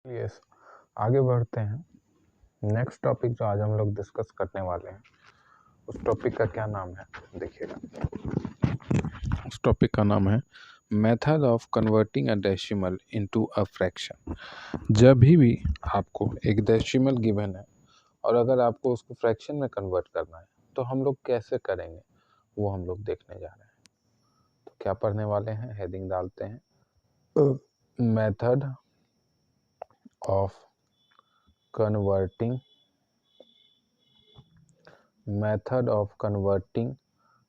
Yes, आगे बढ़ते हैं। नेक्स्ट टॉपिक जो आज हम लोग डिस्कस करने वाले हैं, उस टॉपिक का क्या नाम है देखिएगा। उस टॉपिक का नाम है method of converting a decimal into a fraction. जब भी आपको एक डेसिमल गिवन है और अगर आपको उसको फ्रैक्शन में कन्वर्ट करना है तो हम लोग कैसे करेंगे वो हम लोग देखने जा रहे हैं। तो क्या पढ़ने वाले हैं, हेडिंग डालते हैं method of converting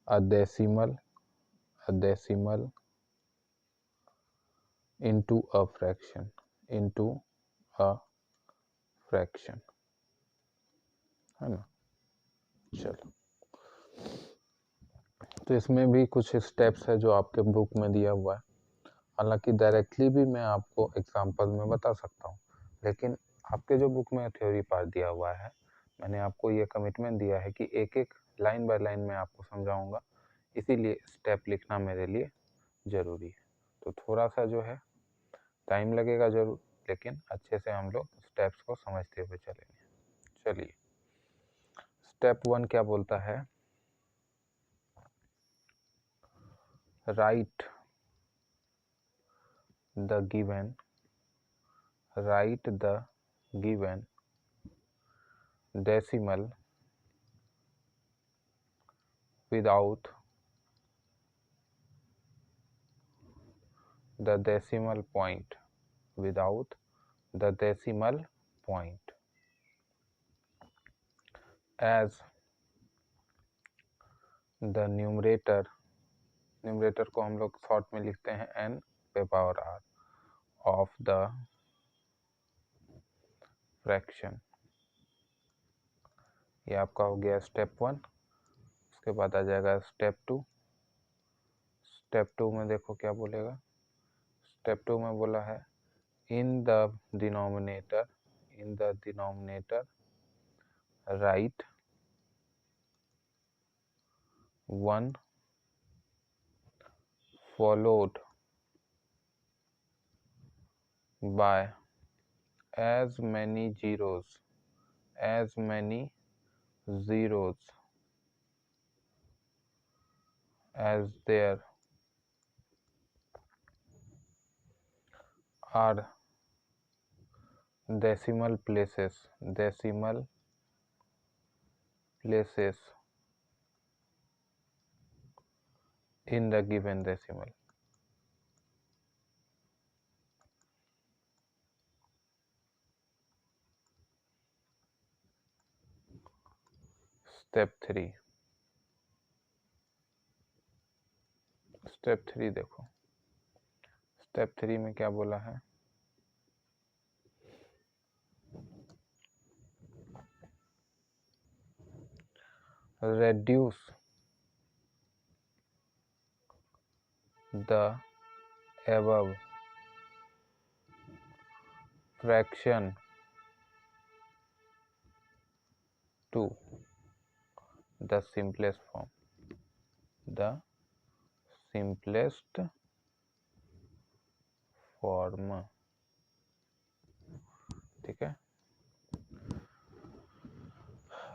a decimal into a fraction है ना। चलो, तो इसमें भी कुछ स्टेप्स है जो आपके बुक में दिया हुआ है। हालांकि डायरेक्टली भी मैं आपको एग्जांपल में बता सकता हूँ, लेकिन आपके जो बुक में थ्योरी पार्ट दिया हुआ है, मैंने आपको ये कमिटमेंट दिया है कि एक एक लाइन बाय लाइन में आपको समझाऊंगा, इसीलिए स्टेप लिखना मेरे लिए ज़रूरी है। तो थोड़ा सा जो है टाइम लगेगा ज़रूर, लेकिन अच्छे से हम लोग स्टेप्स को समझते हुए चलेंगे। चलिए, स्टेप 1 क्या बोलता है, write the given decimal without the decimal point as the numerator को हम लोग शॉर्ट में लिखते हैं n पे power r of the fraction। ये आपका हो गया स्टेप 1। उसके बाद आ जाएगा स्टेप 2। स्टेप 2 में देखो क्या बोलेगा। स्टेप 2 में बोला है in the denominator write 1 followed by as many zeros as there are decimal places in the given decimal। Step 3 देखो। स्टेप 3 में क्या बोला है, reduce the above fraction to the simplest form। ठीक है।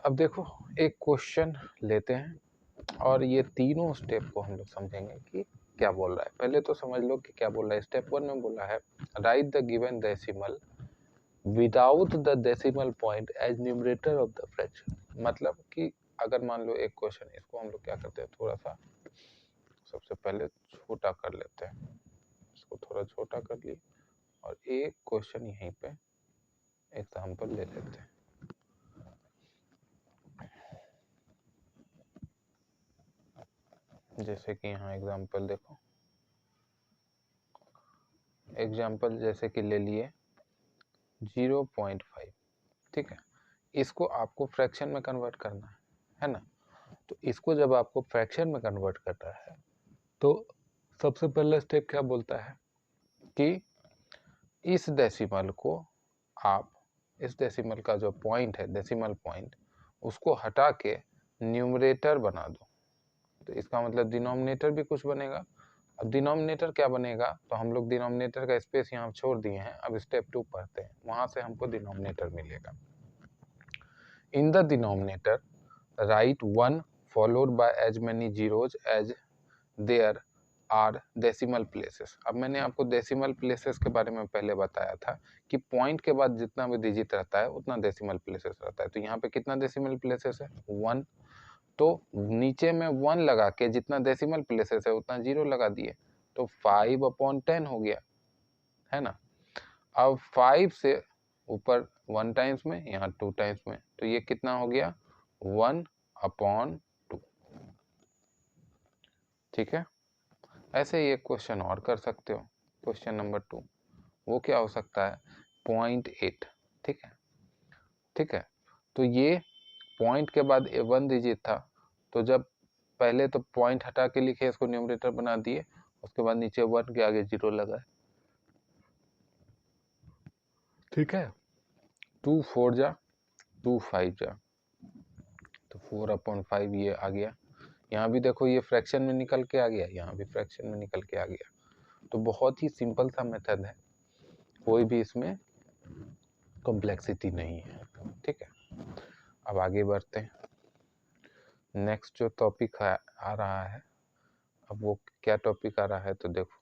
अब देखो, एक क्वेश्चन लेते हैं और ये तीनों स्टेप को हम लोग समझेंगे कि क्या बोल रहा है। पहले तो समझ लो कि क्या बोल रहा है। स्टेप 1 में बोला है write the given decimal without the decimal point as numerator of the fraction. मतलब कि अगर मान लो एक क्वेश्चन, इसको हम लोग क्या करते हैं, थोड़ा सा सबसे पहले छोटा कर लेते हैं। इसको थोड़ा छोटा कर लिए और एक क्वेश्चन यहीं पे एग्जाम्पल ले लेते हैं। जैसे कि यहाँ एग्जाम्पल देखो, एग्जाम्पल जैसे कि ले लिए 0.5। ठीक है, इसको आपको फ्रैक्शन में कन्वर्ट करना है ना। तो इसको जब आपको फ्रैक्शन में कन्वर्ट करना है तो सबसे पहला स्टेप क्या बोलता है कि इस डेसिमल को आप, इस डेसिमल का जो पॉइंट है, डेसिमल पॉइंट, उसको हटा के न्यूमरेटर बना दो। तो इसका मतलब डिनोमिनेटर भी कुछ बनेगा अब डिनोमिनेटर क्या बनेगा, तो हम लोग डिनोमिनेटर का स्पेस यहाँ छोड़ दिए हैं, अब स्टेप 2 पढ़ते हैं, वहां से हमको डिनोमिनेटर मिलेगा। In the denominator write 1 followed by as many zeros as there are decimal places. अब मैंने आपको डेसिमल प्लेसेस के बारे में पहले बताया था कि पॉइंट के बाद जितना भी डिजिट रहता है उतना डेसिमल प्लेसेस रहता है। तो यहाँ पे कितना डेसिमल प्लेसेस है, 1। तो नीचे में 1 लगा के जितना डेसिमल प्लेसेस है उतना 0 लगा दिए, तो 5/10 हो गया, है ना। अब 5 से ऊपर 1 टाइम्स में, यहाँ 2 टाइम्स में, तो ये कितना हो गया, 1/2। ठीक है। ऐसे ही एक क्वेश्चन और कर सकते हो, क्वेश्चन नंबर 2, वो क्या हो सकता है, 0.8। ठीक है, ठीक है। तो ये पॉइंट के बाद 1 डिजिट था, तो जब पहले तो पॉइंट हटा के लिखे, इसको न्यूमरेटर बना दिए, उसके बाद नीचे 1 के आगे 0 लगाए। ठीक है। 2 4 जा 2 5 जा, तो 4/5 ये आ गया। यहाँ भी देखो ये फ्रैक्शन में निकल के आ गया, यहाँ भी फ्रैक्शन में निकल के आ गया। तो बहुत ही सिंपल सा मेथड है, कोई भी इसमें कॉम्प्लेक्सिटी नहीं है। ठीक है, अब आगे बढ़ते हैं। नेक्स्ट जो टॉपिक आ रहा है, अब वो क्या टॉपिक आ रहा है, तो देखो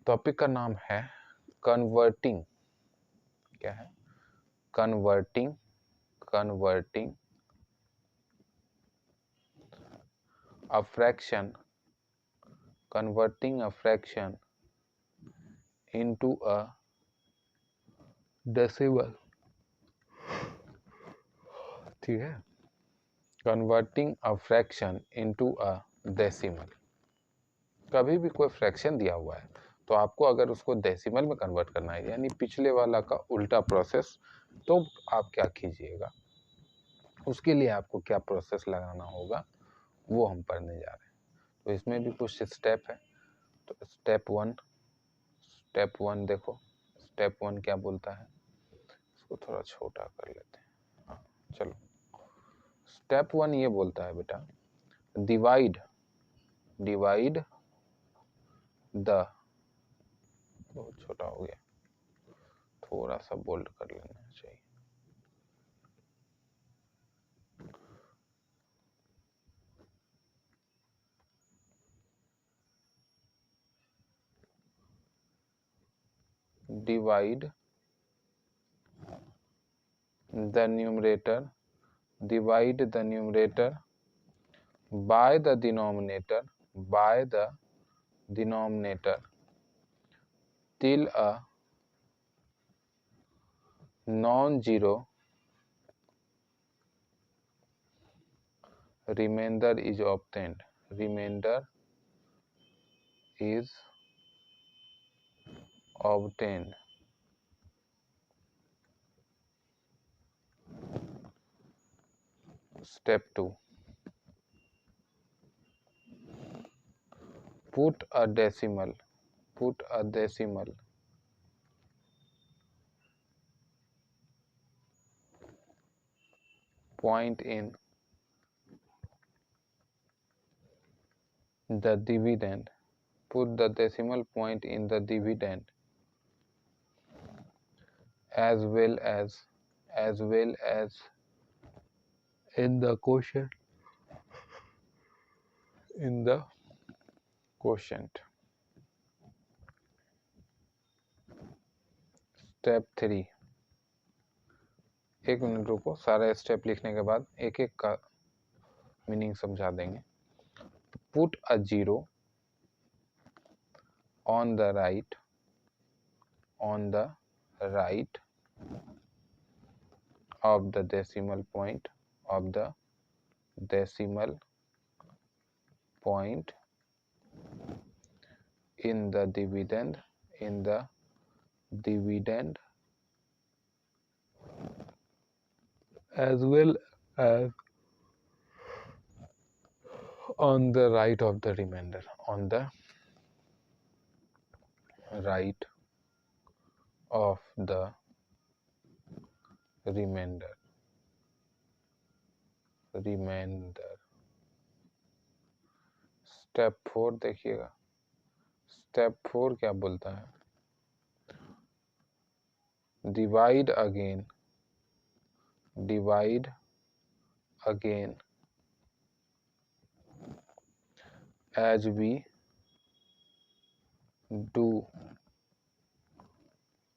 टॉपिक का नाम है कन्वर्टिंग। क्या है, converting a fraction into a decimal। ठीक है, converting a fraction into a decimal. कभी भी कोई फ्रैक्शन दिया हुआ है तो आपको अगर उसको डेसिमल में कन्वर्ट करना है, यानी पिछले वाला का उल्टा प्रोसेस, तो आप क्या कीजिएगा, उसके लिए आपको क्या प्रोसेस लगाना होगा वो हम पढ़ने जा रहे हैं। तो इसमें भी कुछ स्टेप है। तो स्टेप 1 देखो, स्टेप 1 क्या बोलता है, इसको थोड़ा छोटा कर लेते हैं। हाँ चलो, स्टेप 1 ये बोलता है बेटा, डिवाइड द, बहुत छोटा हो गया, थोड़ा सा बोल्ड कर लेना चाहिए। Divide the numerator by the denominator till a non-zero remainder is obtained। Step 2, put a decimal point in the dividend, put the decimal point in the dividend as well as in the quotient, Step 3, एक minute रुको, सारा step लिखने के बाद एक एक का meaning समझा देंगे। Put a zero on the right of the decimal point in the dividend as well as on the right of the remainder, step 4 देखिएगा, स्टेप 4 क्या बोलता है, divide again as we do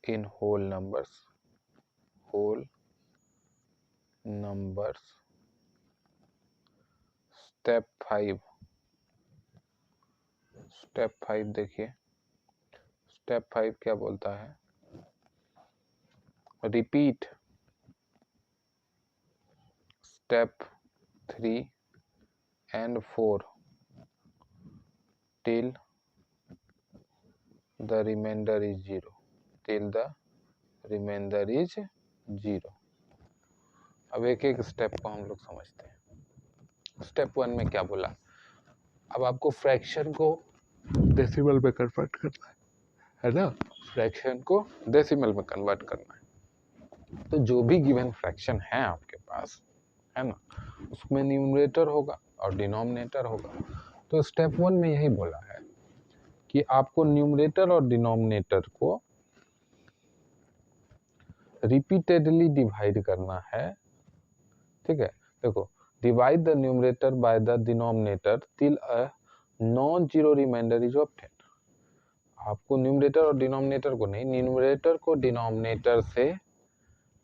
in whole numbers. Step 5 देखिए, step 5 क्या बोलता है, repeat step 3 and 4 till the remainder is 0, अब एक एक स्टेप को हम लोग समझते हैं। स्टेप 1 में क्या बोला, अब आपको फ्रैक्शन को डेसिमल में कन्वर्ट करना है ना, फ्रैक्शन को डेसिमल में कन्वर्ट करना है। तो जो भी गिवन फ्रैक्शन है आपके पास, है ना, उसमें न्यूमरेटर होगा और डिनोमिनेटर होगा। तो स्टेप 1 में यही बोला है कि आपको न्यूमरेटर और डिनोमिनेटर को रिपीटेडली डिवाइड करना है, ठीक है। देखो, divide the numerator by the denominator till a non zero reminder is obtained. आपको न्यूमरेटर और डिनोमिनेटर को नहीं, न्यूमरेटर को डिनोमिनेटर से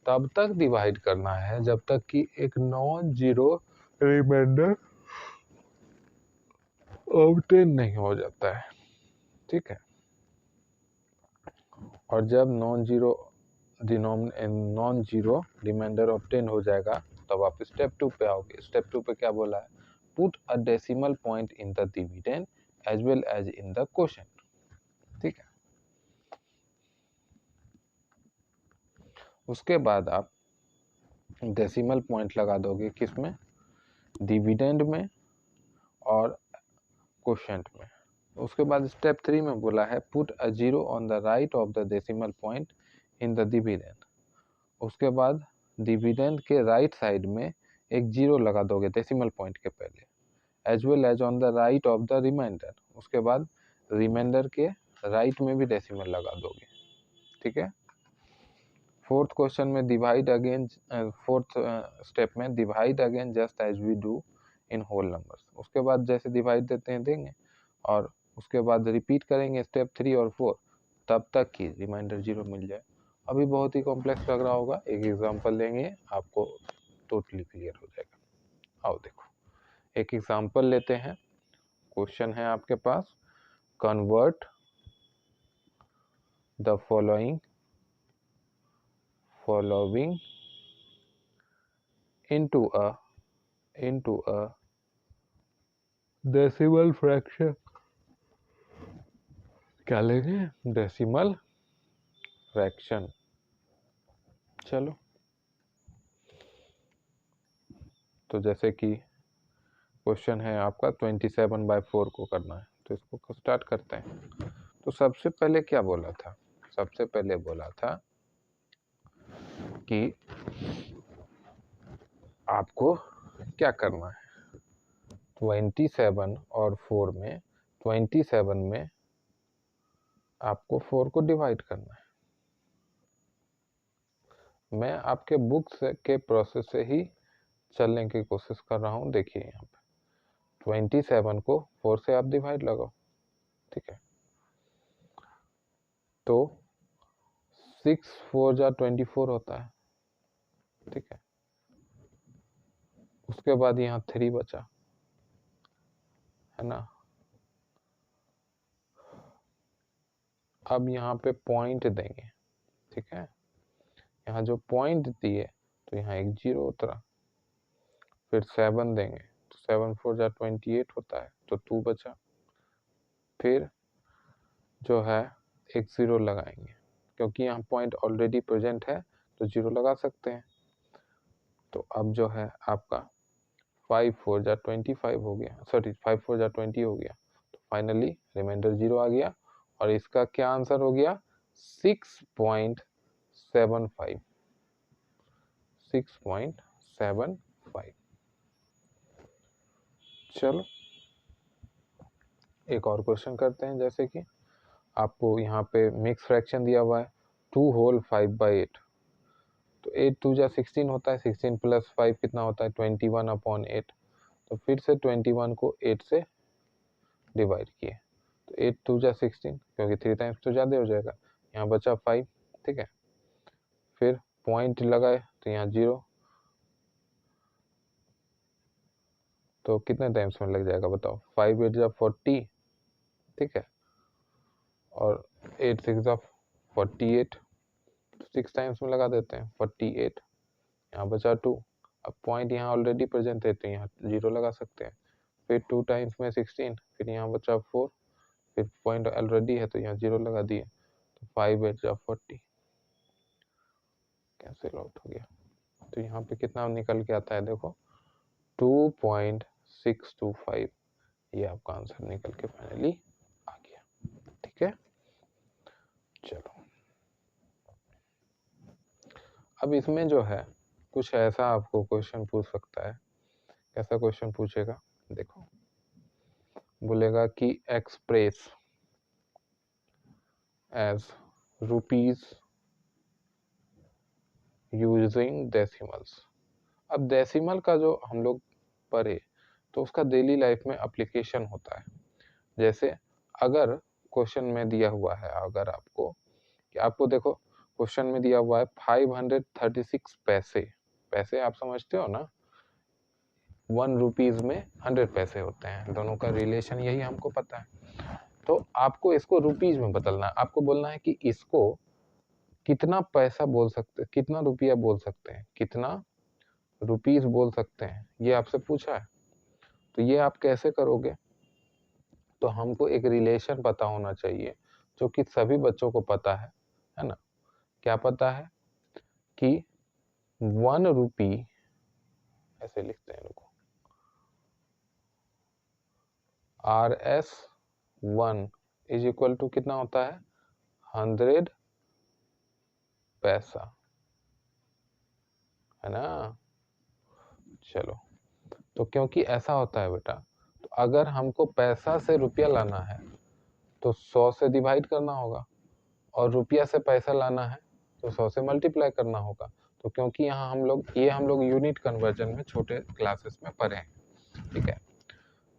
तब तक डिवाइड करना है जब तक कि एक नॉन जीरो रिमाइंडर ऑब्टेन नहीं हो जाता है, ठीक है। और जब नॉन जीरो रिमाइंडर ऑब्टेन हो जाएगा तब आप स्टेप 2 पे आओगे। स्टेप 2 पे क्या बोला है, put a decimal point in the dividend as well as in the quotient, ठीक है। उसके बाद आप डेसिमल पॉइंट लगा दोगे किसमें, डिविडेंड में और क्वोशिएंट में। उसके बाद स्टेप 3 में बोला है put a zero on the right of the decimal point in the dividend. उसके बाद डिविडेंड के राइट साइड में एक जीरो लगा दोगे डेसिमल पॉइंट के पहले, as well as on the right of the remainder. उसके बाद रिमाइंडर के राइट में भी डेसिमल लगा दोगे, ठीक है। फोर्थ क्वेश्चन में डिवाइड अगेन, फोर्थ स्टेप में divide again just as we do in whole numbers. उसके बाद जैसे डिवाइड देते हैं देंगे और उसके बाद रिपीट करेंगे स्टेप 3 और 4 तब तक कि रिमाइंडर 0 मिल जाए। अभी बहुत ही कॉम्प्लेक्स लग रहा होगा, एक एग्जांपल लेंगे आपको टोटली क्लियर हो जाएगा। आओ देखो, एक एग्जांपल लेते हैं। क्वेश्चन है आपके पास, convert the following into a decimal fraction. क्या लेंगे, डेसिमल फ्रैक्शन। चलो, तो जैसे कि क्वेश्चन है आपका 27/4 को करना है, तो इसको स्टार्ट करते हैं। तो सबसे पहले क्या बोला था, सबसे पहले बोला था कि आपको क्या करना है, 27 और 4 में, 27 में आपको 4 को डिवाइड करना है। मैं आपके बुक्स के प्रोसेस से ही चलने की कोशिश कर रहा हूँ। देखिए यहाँ पे 27 को 4 से आप डिवाइड लगाओ, ठीक है। तो 6 4 जा 24 होता है, ठीक है। उसके बाद यहाँ 3 बचा, है ना। अब यहाँ पे पॉइंट देंगे, ठीक है। यहाँ जो पॉइंट दिए तो यहाँ एक 0 उतरा, फिर 7 देंगे तो 7 4 जा 28 होता है, तो 2 बचा। फिर जो है एक 0 लगाएंगे, क्योंकि यहाँ पॉइंट ऑलरेडी प्रेजेंट है तो 0 लगा सकते हैं। तो अब जो है आपका 5 4 जा 25 हो गया, सॉरी 5 4 जा 20 हो गया। तो फाइनली रिमाइंडर 0 आ गया और इसका क्या आंसर हो गया, 6.75, 6.75। चलो, एक और क्वेश्चन करते हैं, जैसे कि आपको यहाँ पे मिक्स फ्रैक्शन दिया हुआ है 2 होल 5/8, तो 8 2 जा 16 होता है, 16 प्लस 5 कितना होता है 21/8। तो फिर से 21 को 8 से डिवाइड किए, तो 8 2 जा 16, क्योंकि 3 टाइम्स तो ज़्यादा हो जाएगा, यहाँ बचा 5, ठीक है। फिर पॉइंट लगाए तो यहाँ 0, तो कितने टाइम्स में लग जाएगा बताओ, 5 8 जा 40, ठीक है, और 8 6 जा 48, 6 टाइम्स में लगा देते हैं 48, यहाँ बचा 2। अब पॉइंट यहाँ ऑलरेडी प्रेजेंट है तो यहाँ 0 लगा सकते हैं। फिर 2 टाइम्स में 16, फिर यहाँ बचा 4, फिर पॉइंट ऑलरेडी है तो यहाँ 0 लगा दिए, तो 5 8 जा 40 कैंसिल आउट हो गया। तो यहाँ पे कितना निकल के आता है देखो 2.625, ये आपका आंसर निकल के फाइनली आ गया, ठीक है। चलो अब इसमें जो है कुछ ऐसा आपको क्वेश्चन पूछ सकता है। कैसा क्वेश्चन पूछेगा देखो, बोलेगा कि express as rupees using decimals. अब डेसिमल का जो हम लोग पढ़े तो उसका डेली लाइफ में एप्लीकेशन होता है। जैसे अगर क्वेश्चन में दिया हुआ है, अगर आपको कि आपको देखो क्वेश्चन में दिया हुआ है 536 पैसे, पैसे आप समझते हो ना, 1 रुपीज में 100 पैसे होते हैं, दोनों का रिलेशन यही हमको पता है। तो आपको इसको रुपीज में बदलना है, आपको बोलना है कि इसको कितना पैसा बोल सकते, कितना रुपया बोल सकते हैं, कितना रुपीज बोल सकते हैं, ये आपसे पूछा है। तो ये आप कैसे करोगे, तो हमको एक रिलेशन पता होना चाहिए जो कि सभी बच्चों को पता है ना। क्या पता है कि 1 रुपी, ऐसे लिखते हैं रुको, RS1 इज इक्वल टू कितना होता है 100 पैसा, है ना। चलो, तो क्योंकि ऐसा होता है बेटा, तो अगर हमको पैसा से रुपया लाना है तो 100 से डिवाइड करना होगा, और रुपया से पैसा लाना है तो 100 से मल्टीप्लाई करना होगा। तो क्योंकि यहाँ हम लोग यूनिट कन्वर्जन में छोटे क्लासेस में पढ़े हैं, ठीक है।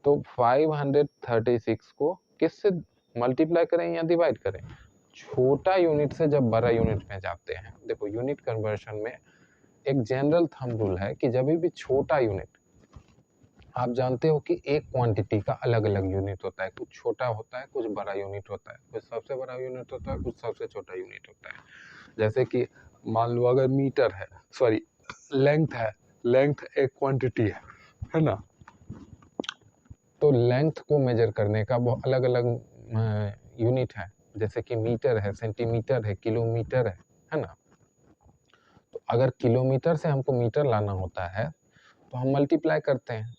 तो 536 को किससे मल्टीप्लाई करें या डिवाइड करें, छोटा यूनिट से जब बड़ा यूनिट में जाते हैं। देखो यूनिट कन्वर्जन में एक जनरल थंब रूल है कि जब भी छोटा यूनिट, आप जानते हो कि एक क्वांटिटी का अलग अलग यूनिट होता है, कुछ छोटा होता है, कुछ बड़ा यूनिट होता है, कुछ सबसे बड़ा यूनिट होता है, कुछ सबसे छोटा यूनिट होता है। जैसे कि मान लो अगर मीटर है, सॉरी लेंथ है, लेंथ एक क्वांटिटी है ना। तो लेंथ को मेजर करने का वो अलग अलग यूनिट है, जैसे कि मीटर है, सेंटीमीटर है, किलोमीटर है ना। तो अगर किलोमीटर से हमको मीटर लाना होता है तो हम मल्टीप्लाई करते हैं,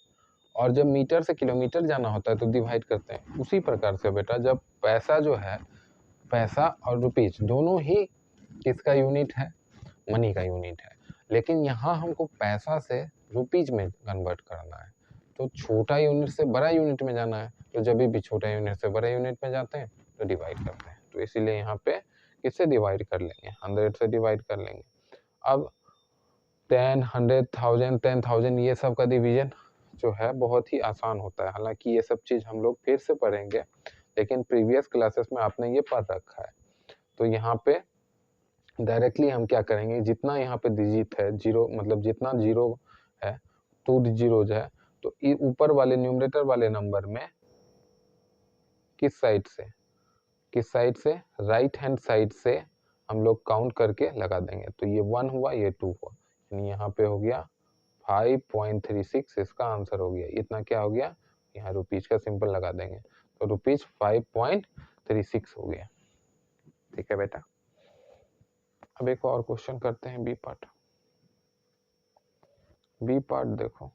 और जब मीटर से किलोमीटर जाना होता है तो डिवाइड करते हैं। उसी प्रकार से बेटा जब पैसा जो है, पैसा और रुपीज दोनों ही किसका यूनिट है, मनी का यूनिट है, लेकिन यहाँ हमको पैसा से रुपीज में कन्वर्ट करना है, तो छोटा यूनिट से बड़ा यूनिट में जाना है, तो जब भी छोटा यूनिट से बड़ा यूनिट में जाते हैं तो डिवाइड करते हैं। तो इसीलिए यहाँ पे किससे डिवाइड कर लेंगे, 100 से डिवाइड कर लेंगे। अब 10 100 1000 10,000 ये सब का डिवीजन जो है बहुत ही आसान होता है। हालांकि ये सब चीज़ हम लोग फिर से पढ़ेंगे, लेकिन प्रीवियस क्लासेस में आपने ये पढ़ रखा है। तो यहाँ पे डायरेक्टली हम क्या करेंगे, जितना यहाँ पे डिजिट है जीरो, मतलब जितना जीरो है, 2 जीरोज है, तो ऊपर वाले न्यूमरेटर वाले नंबर में किस साइड से राइट हैंड साइड से हम लोग काउंट करके लगा देंगे। तो ये 1 हुआ, ये 2 हुआ, यानी यहाँ पे हो गया 5.36, इसका आंसर हो गया इतना। क्या हो गया, यहाँ रुपीज का सिंबल लगा देंगे, तो रुपीज 5.36 हो गया, ठीक है बेटा। अब एक और क्वेश्चन करते हैं, बी पार्ट। बी पार्ट देखो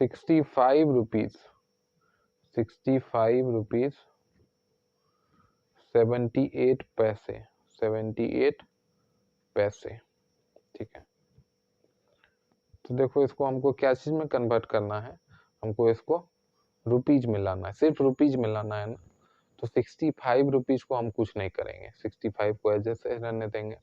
65 रुपीज 78 पैसे, 78 पैसे, ठीक है। तो देखो इसको हमको क्या चीज में कन्वर्ट करना है, हमको इसको रुपीज में लाना है, सिर्फ रुपीज में लाना है ना, तो 65 रुपीज को हम कुछ नहीं करेंगे, 65 को ऐसे से रहने देंगे।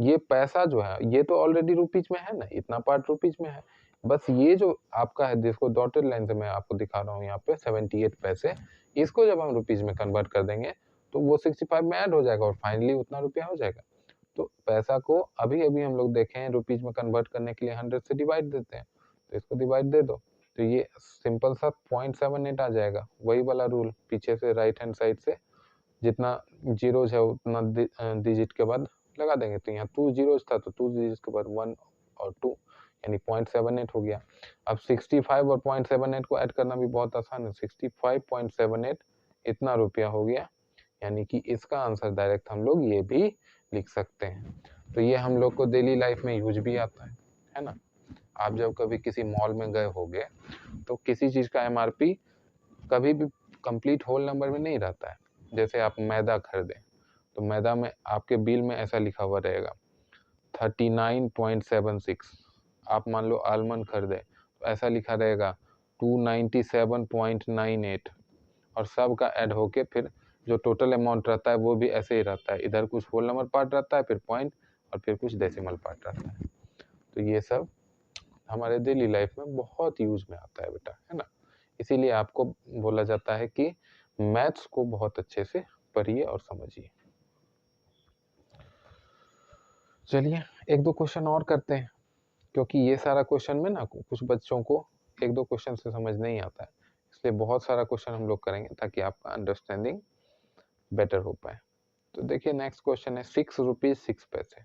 ये पैसा जो है ये तो ऑलरेडी रुपीज में है ना, इतना पार्ट रुपीज में है, बस ये जो आपका है जिसको डॉटेड लाइन से मैं आपको दिखा रहा हूँ यहाँ पे 78 पैसे, इसको जब हम रुपीज में कन्वर्ट कर देंगे तो वो 65 में ऐड हो जाएगा और फाइनली उतना रुपया हो जाएगा। तो पैसा को अभी अभी हम लोग देखे हैं रुपीज में कन्वर्ट करने के लिए 100 से डिवाइड देते हैं, तो इसको डिवाइड दे दो, तो ये सिंपल सा 0.78 आ जाएगा, वही वाला रूल पीछे से राइट हैंड साइड से जितना जीरोज है उतना डिजिट के बाद लगा देंगे, तो यहाँ 2 जीरोज था तो 2 डिजिट के बाद 1 और 2 यानी 0.78 हो गया। अब 65 और 0.78 को ऐड करना भी बहुत आसान है, 65.78 इतना रुपया हो गया, यानी कि इसका आंसर डायरेक्ट हम लोग ये भी लिख सकते हैं। तो ये हम लोग को डेली लाइफ में यूज भी आता है ना। आप जब कभी किसी मॉल में गए होगे तो किसी चीज का एमआरपी कभी भी कंप्लीट होल नंबर में नहीं रहता है। जैसे आप मैदा खरीदें तो मैदा में आपके बिल में ऐसा लिखा हुआ रहेगा 39.76, आप मान लो आलमंड खरीदे तो ऐसा लिखा रहेगा 297.98, और सब का ऐड होके फिर जो टोटल अमाउंट रहता है वो भी ऐसे ही रहता है, इधर कुछ होल नंबर पार्ट रहता है, फिर पॉइंट, और फिर कुछ डेसिमल पार्ट रहता है। तो ये सब हमारे डेली लाइफ में बहुत यूज में आता है बेटा, है ना। इसीलिए आपको बोला जाता है कि मैथ्स को बहुत अच्छे से पढ़िए और समझिए। चलिए एक दो क्वेश्चन और करते हैं, क्योंकि ये सारा क्वेश्चन में ना कुछ बच्चों को एक दो क्वेश्चन से समझ नहीं आता है, इसलिए बहुत सारा क्वेश्चन हम लोग करेंगे ताकि आपका अंडरस्टैंडिंग बेटर हो पाए। तो देखिए नेक्स्ट क्वेश्चन है 6 रुपीज 6 पैसे,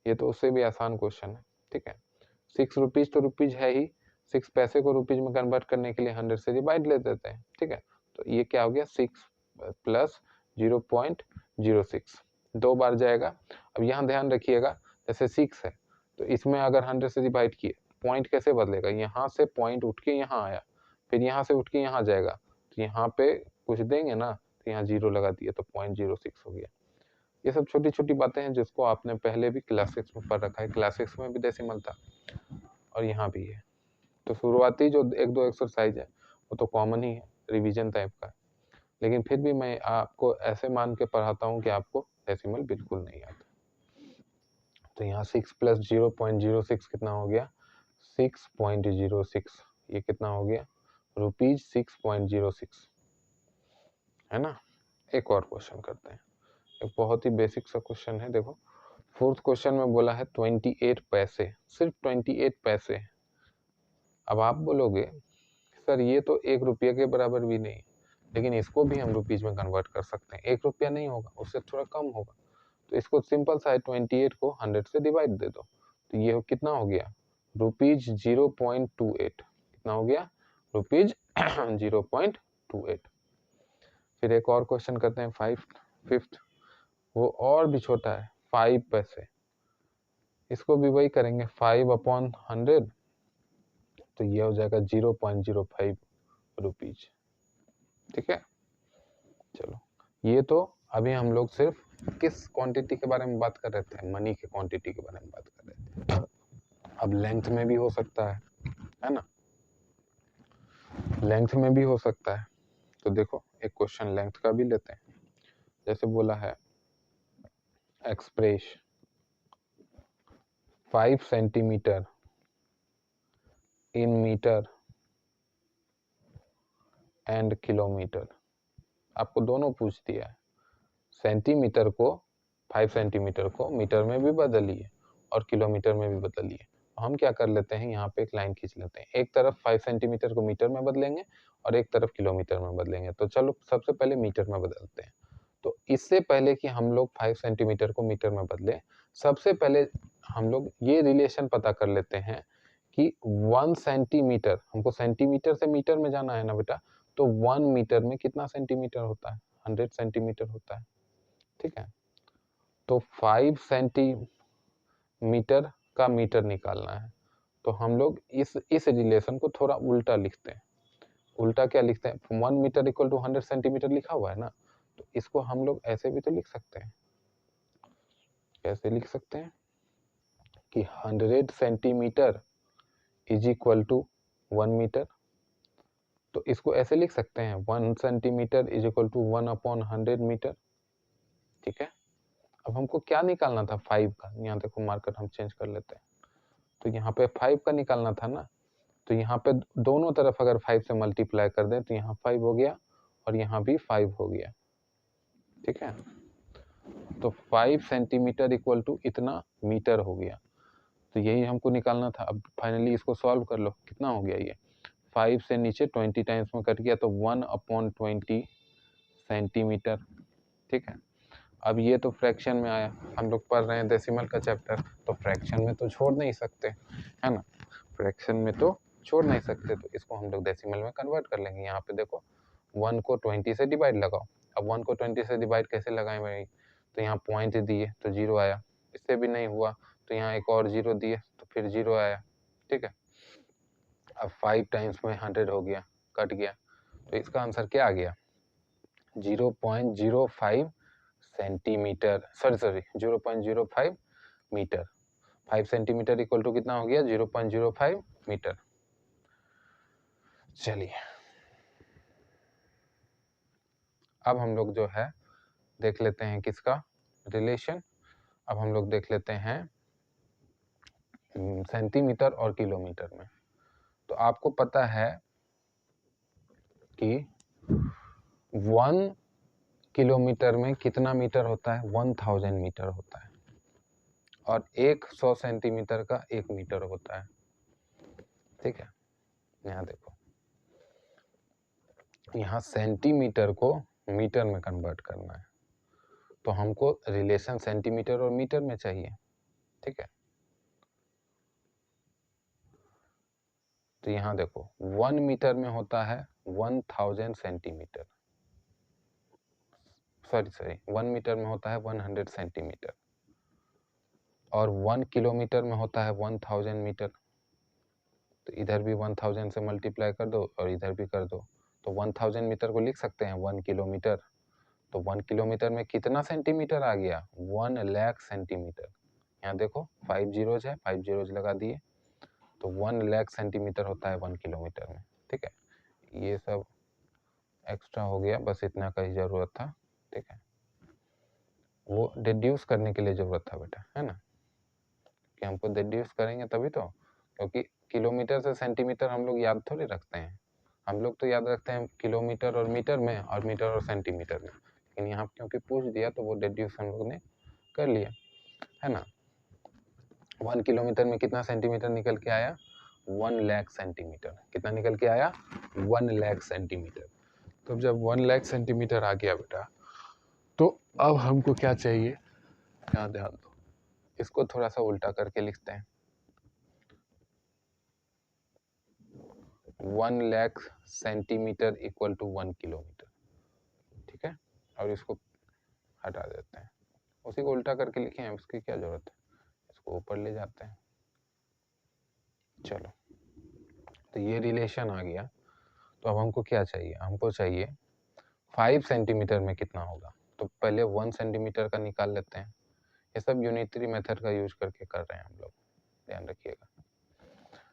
ये तो उससे भी आसान क्वेश्चन है, ठीक है। 6 रुपीज तो रुपीज है ही, 6 पैसे को रुपीज में कन्वर्ट करने के लिए 100 से डिवाइड ले देते हैं, ठीक है। तो ये क्या हो गया 6 प्लस 0.06, 2 बार जाएगा। अब यहाँ ध्यान रखिएगा जैसे 6 है तो इसमें अगर 100 से डिवाइड किए, पॉइंट कैसे बदलेगा, यहाँ से पॉइंट उठ के यहाँ आया, फिर यहाँ से उठ के यहाँ जाएगा, तो यहाँ पे कुछ देंगे ना, तो यहाँ 0 लगा दिए तो 0.06 हो गया। ये सब छोटी छोटी बातें हैं जिसको आपने पहले भी क्लास 6 में पढ़ रखा है, क्लास 6 में भी डेसिमल था और यहाँ भी है। तो शुरुआती जो एक दो एक्सरसाइज है वो तो कॉमन ही है, रिवीजन टाइप का, लेकिन फिर भी मैं आपको ऐसे मान के पढ़ाता हूँ कि आपको डेसिमल बिल्कुल नहीं आता। तो यहाँ 6 प्लस 0.06 कितना हो गया 6.06, ये कितना हो गया रुपीज 6.06, है ना। एक और क्वेश्चन करते हैं, एक बहुत ही बेसिक सा क्वेश्चन है। देखो फोर्थ क्वेश्चन में बोला है 28 पैसे, सिर्फ 28 पैसे। अब आप बोलोगे सर ये तो 1 रुपये के बराबर भी नहीं, लेकिन इसको भी हम रुपीज में कन्वर्ट कर सकते हैं, 1 रुपया नहीं होगा, उससे थोड़ा कम होगा, तो इसको सिंपल सा है 28 को 100 से डिवाइड दे दो, तो ये कितना हो गया रुपीज 0.28, कितना हो गया रुपीज 0.28। फिर एक और क्वेश्चन करते हैं फिफ्थ, वो और भी छोटा है 5 पैसे, इसको भी वही करेंगे 5/100, तो ये हो जाएगा 0.05 रुपीज, ठीक है। चलो ये तो अभी हम लोग सिर्फ किस क्वांटिटी के बारे में बात कर रहे थे, मनी के क्वांटिटी के बारे में बात कर रहे थे। अब लेंथ में भी हो सकता है ना, लेंथ में भी हो सकता है। तो देखो एक क्वेश्चन लेंथ का भी लेते हैं, जैसे बोला है express 5 centimetre in metre and kilometre, आपको दोनों पूछ दिया है, सेंटीमीटर को 5 सेंटीमीटर को मीटर में भी बदलिए और किलोमीटर में भी बदलिए। हम क्या कर लेते हैं यहाँ पे एक लाइन खींच लेते हैं, एक तरफ 5 सेंटीमीटर को मीटर में बदलेंगे और एक तरफ किलोमीटर में बदलेंगे। तो चलो सबसे पहले मीटर में बदलते हैं। तो इससे पहले कि हम लोग 5 सेंटीमीटर को मीटर में बदले, सबसे पहले हम लोग ये रिलेशन पता कर लेते हैं कि 1 सेंटीमीटर, हमको सेंटीमीटर से मीटर में जाना है ना बेटा, तो 1 मीटर में कितना सेंटीमीटर होता है 100 सेंटीमीटर होता है, ठीक है। तो 5 सेंटीमीटर का मीटर निकालना है, तो हम लोग इस रिलेशन को थोड़ा उल्टा लिखते हैं। उल्टा क्या लिखते हैं, 1 मीटर इक्वल टू 100 सेंटीमीटर लिखा हुआ है ना, तो इसको हम लोग ऐसे भी तो लिख सकते हैं, कैसे लिख सकते हैं कि 100 centimetre is equal to 1 metre, तो इसको ऐसे लिख सकते हैं 1 centimetre is equal to 1/100 metre. ठीक है, अब हमको क्या निकालना था 5 का, यहाँ देखो मार्कर हम चेंज कर लेते हैं, तो यहाँ पे 5 का निकालना था ना, तो यहाँ पे दोनों तरफ अगर 5 से मल्टीप्लाई कर दें तो यहाँ 5 हो गया और यहाँ भी 5 हो गया। ठीक है, तो 5 सेंटीमीटर इक्वल टू इतना मीटर हो गया, तो यही हमको निकालना था। अब फाइनली इसको सॉल्व कर लो, कितना हो गया ये 5 से नीचे 20 टाइम्स में कट गया तो 1/20 सेंटीमीटर। ठीक है, अब ये तो फ्रैक्शन में आया, हम लोग पढ़ रहे हैं डेसिमल का चैप्टर, तो फ्रैक्शन में तो छोड़ नहीं सकते, है ना, फ्रैक्शन में तो छोड़ नहीं सकते, तो इसको हम लोग डेसिमल में कन्वर्ट कर लेंगे। यहाँ पे देखो 1 को 20 से डिवाइड लगाओ, अब 1 को 20 से डिवाइड कैसे लगाएं भाई, तो यहाँ पॉइंट दिए तो 0 आया, इससे भी नहीं हुआ तो यहाँ एक और 0 दिए तो फिर 0 आया। ठीक है, अब 5 टाइम्स में 100 हो गया, कट गया, तो इसका आंसर क्या आ गया 0.05 centimetre, sorry 0.05 metre. 5 centimetre equal to कितना हो गया 0.05 मीटर। चलिए अब हम लोग जो है देख लेते हैं किसका रिलेशन, अब हम लोग देख लेते हैं सेंटीमीटर और किलोमीटर में। तो आपको पता है कि 1 किलोमीटर में कितना मीटर होता है 1000 मीटर होता है, और 100 सेंटीमीटर का 1 मीटर होता है। ठीक है, यहाँ देखो, यहाँ सेंटीमीटर को मीटर में कन्वर्ट करना है, तो हमको रिलेशन सेंटीमीटर और मीटर में चाहिए। ठीक है, तो यहाँ देखो 1 मीटर में होता है 1000 सेंटीमीटर, सॉरी 1 मीटर में होता है 100 सेंटीमीटर, और 1 किलोमीटर में होता है 1000 मीटर, तो इधर भी 1000 से मल्टीप्लाई कर दो और इधर भी कर दो, तो 1000 मीटर को लिख सकते हैं 1 किलोमीटर, तो 1 किलोमीटर में कितना सेंटीमीटर आ गया 1 लाख सेंटीमीटर। यहाँ देखो 5 जीरोज है, 5 जीरोज लगा दिए, तो 1 लाख सेंटीमीटर होता है 1 किलोमीटर में। ठीक है, ये सब एक्स्ट्रा हो गया, बस इतना का ही जरूरत था। ठीक है, वो डिड्यूस करने के लिए जरूरत था बेटा, है ना, कि हमको डिड्यूस करेंगे तभी तो, क्योंकि किलोमीटर से सेंटीमीटर हम लोग याद थोड़ी रखते हैं, हम लोग तो याद रखते हैं किलोमीटर और मीटर में और मीटर और सेंटीमीटर में, लेकिन यहाँ क्योंकि पूछ दिया तो वो डिड्यूस हम लोग ने कर लिया, है ना। 1 किलोमीटर में कितना सेंटीमीटर निकल के आया 1 लाख सेंटीमीटर, कितना निकल के आया 1 लाख सेंटीमीटर। तो जब 1 लाख सेंटीमीटर आ गया बेटा, तो अब हमको क्या चाहिए, यहाँ ध्यान दो, इसको थोड़ा सा उल्टा करके लिखते हैं, 1 lakh centimetre equal to 1 kilometre. ठीक है, और इसको हटा देते हैं, उसी को उल्टा करके लिखे हैं, उसकी क्या जरूरत है, इसको ऊपर ले जाते हैं। चलो, तो ये रिलेशन आ गया, तो अब हमको क्या चाहिए, हमको चाहिए 5 सेंटीमीटर में कितना होगा, तो पहले 1 सेंटीमीटर का निकाल लेते हैं, ये सब यूनिटरी मेथड का यूज करके कर रहे हैं हम लोग, ध्यान रखिएगा।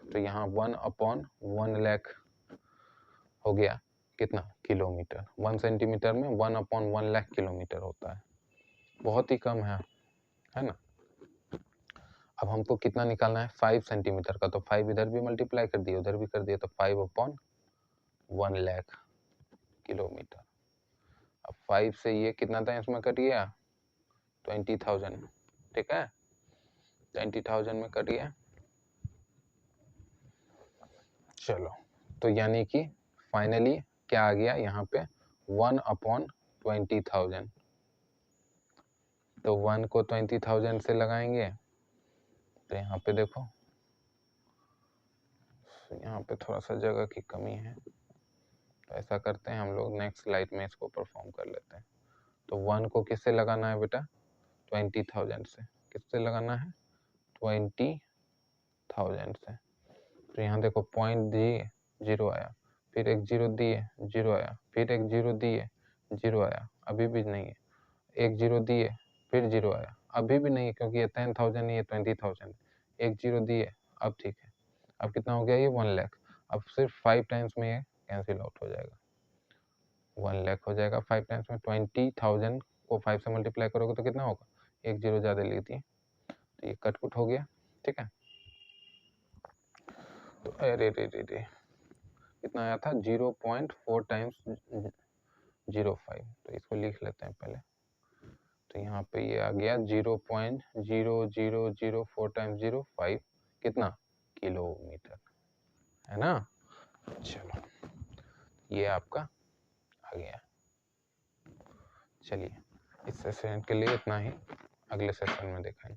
तो यहाँ 1/1 लाख हो गया कितना किलोमीटर, 1 सेंटीमीटर में 1/1 लाख किलोमीटर होता है, बहुत ही कम है ना। अब हमको कितना निकालना है 5 सेंटीमीटर का, तो 5 इधर भी मल्टीप्लाई कर दिए उधर भी कर दिए, तो 5/1 लाख किलोमीटर। अब 5 से ये कितना था इसमें कट गया 20,000। ठीक है, 20,000 में कट गया। चलो, तो यानी कि फाइनली क्या आ गया यहाँ पे 1/20,000, तो 1 को 20,000 से लगाएंगे, तो यहाँ पे देखो यहाँ पे थोड़ा सा जगह की कमी है, तो ऐसा करते हैं हम लोग नेक्स्ट स्लाइड में इसको परफॉर्म कर लेते हैं। तो 1 को किससे लगाना है बेटा 20,000 से, किससे लगाना है 20,000 से, तो यहाँ देखो पॉइंट दिए 0 आया, फिर एक 0 दिए 0 आया, फिर एक 0 दिए 0 आया, अभी भी नहीं है, एक 0 दिए फिर 0 आया, अभी भी नहीं है, क्योंकि ये 10,000 नहीं है 20,000, एक 0 दिए, अब ठीक है, अब कितना हो गया ये 1 लाख। अब सिर्फ 5 टाइम्स में ये कैंसिल आउट हो जाएगा, 1 लाख हो जाएगा। 5 टाइम्स में 20,000 को 5 से मल्टीप्लाई करोगे तो कितना होगा, एक जीरो ज़्यादा लिख दिए तो ये कट हो गया, ठीक है। तो अरे रे रे रे कितना आया था, 0.4 टाइम्स 0.5, तो इसको लिख लेते हैं पहले। तो यहाँ पे ये आ गया 0.0004 टाइम्स 0.5 कितना, किलोमीटर, है ना। चलो ये आपका आ गया। चलिए इस सेशन के लिए इतना ही, अगले सेशन में देखेंगे।